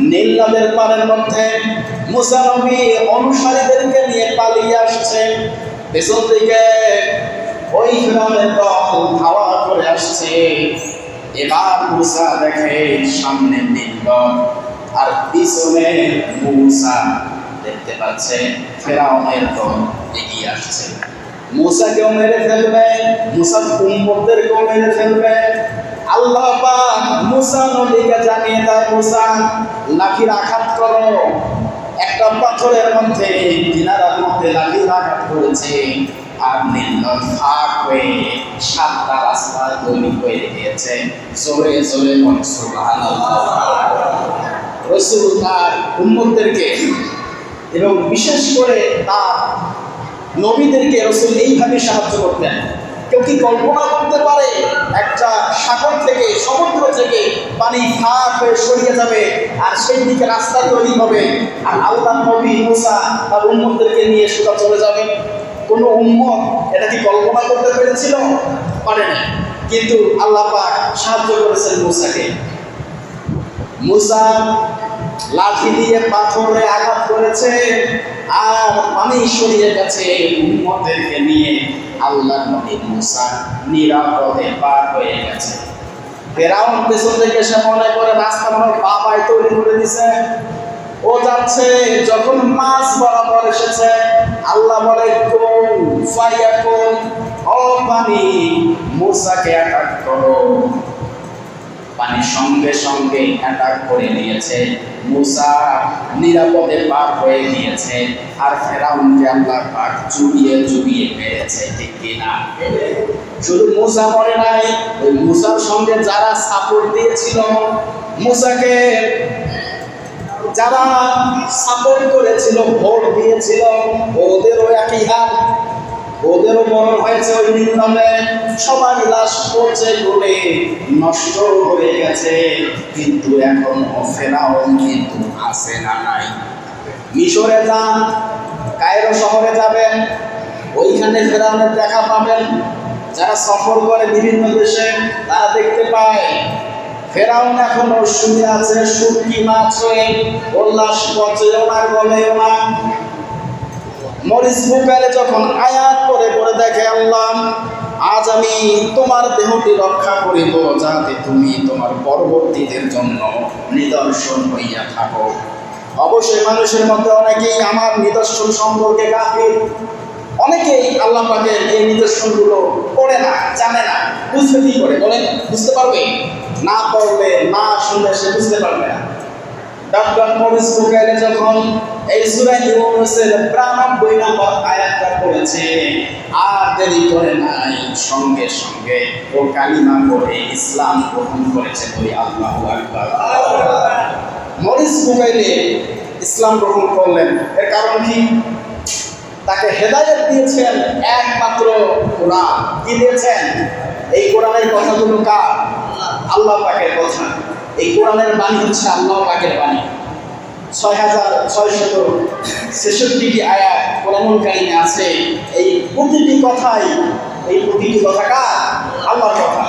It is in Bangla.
নীল নদের পাড়ের মধ্যে মুসা নবী অনুসারীদেরকে নিয়ে পালিয়ে আসছে। পেছন দিকে ওই ফিরআউনের দল ধাওয়া করে আসছে। এবার মুসা দেখে সামনে নীল নদ আর পিছনে মুসা দেখতে পাচ্ছে ফিরআউনের দল এগিয়ে আসছে। মুসাকেও মেরে ফেলবে, মুসার উম্মতদেরকেও মেরে ফেলবে। আল্লাহ পাক মুসা নবীকে জানিয়ে দেয়, মুসা লাঠির আঘাত করো। একটা পাথরের মধ্যে কিনারার মধ্যে লাঠির আঘাত করেছে আর নীল নদ ফাঁক হয়ে 7টা রাস্তা তৈরি হয়ে গিয়েছে। জোরে জোরে বলেন সুবহানাল্লাহ। রাসূল তার উম্মতদেরকে এবং বিশেষ করে তার নবীদেরকে রাসূল এইভাবে সাহায্য করতেন। কেউ কি কল্পনা করতে পারে একটা সাগর থেকে, সমুদ্র থেকে পানি ফাঁক হয়ে সরিয়ে যাবে আর সেই দিকে রাস্তা তৈরি হবে আর আল্লাহর নবী মুসা তার উম্মতদেরকে নিয়ে সোজা চলে যাবে? কোনো উম্মত এটা কি কল্পনা করতে পেরেছিল? পারে না। কিন্তু আল্লাহ পাক সাহায্য করেছেন মুসাকে। মুসা লাঠি দিয়ে পাথরে আঘাত করেছে আর পানি সরিয়ে গেছে। উম্মতদেরকে নিয়ে আল্লাহর নবী মুসা নিরাপদে পার হয়ে গেছে। ফিরআউন পেছন থেকে এসে মনে করে রাস্তা মনে বাবাই তৈরি করে দিছে, ও যাচ্ছে। যখন মাছ বরাবর এসেছে আল্লাহ বলে কুন ফায়াকুন, ও পানি মুসাকে অ্যাটাক করো। পানি সঙ্গে সঙ্গে অ্যাটাক করে নিয়েছে। মুসা নিরাপদে পার হয়ে গিয়েছে আর ফিরআউনকে আল্লাহ পাক চুবিয়ে চুবিয়ে মেরেছে। ঠিক কিনা? শুধু মুসা মরে নাই, ওই মুসার সঙ্গে যারা সাপোর্ট দিয়েছিল, মুসাকে যারা সাপোর্ট করেছিল, ভোট দিয়েছিল, ওদেরও একই হাল। ওদেরও মরণ হয়েছে ওই নীল নদে। সবাই লাশ পচে গলে নষ্ট হয়ে গেছে। কিন্তু এখন ফিরআউন কিন্তু আছে না নাই? মিশরে যান, কায়রো শহরে যাবেন, ওইখানে ফিরআউনের দেখা পাবেন। যারা সফর করে বিভিন্ন দেশে তারা দেখতে পায় ফিরআউন এখনো শুয়ে আছে শুটকি মাছ হয়ে। ওর লাশ পচেও না, গলেও না। মরিস বুকারে যখন আয়াত করে পড়ে দেখে, আল্লাহ আজ আমি তোমার দেহটি রক্ষা করিব যাতে তুমি তোমার পরবর্তীদের জন্য নিদর্শন হইয়া থাকো। অবশ্যই মানুষের মধ্যে অনেকেই আমার নিদর্শন সম্পর্কে গাফিল। অনেকেই আল্লাহ পাকের এই নিদর্শনগুলো পড়ে না, জানে না। বুঝবে কি করে বলেন? বুঝতে পারবে না, পড়লে না শুনলে সে বুঝতে পারবে না। ডক্টর মরিস বুকারে যখন এই সূরা ইউনূসের 92 নম্বর আয়াতটা পড়েছে আর দেরি করে নাই, সঙ্গে সঙ্গে ও কালিমা পড়ে ইসলাম গ্রহণ করেছে। বলি আল্লাহু আকবার। মরিস বুকারে ইসলাম গ্রহণ করলেন, এর কারণ কি? তাকে হেদায়েত দিয়েছেন একমাত্র কোরআন। কি দিয়েছেন? এই কোরআনের কথাগুলো কার? আল্লাহ পাকের কথা। এই কোরআনের বাণী হচ্ছে আল্লাহ পাকের বাণী। 6666টি আয়াত কোরআনুল কারীমে আছে। এই প্রতিটি কথাই, এই প্রতিটি কথা কার? আল্লাহর কথা।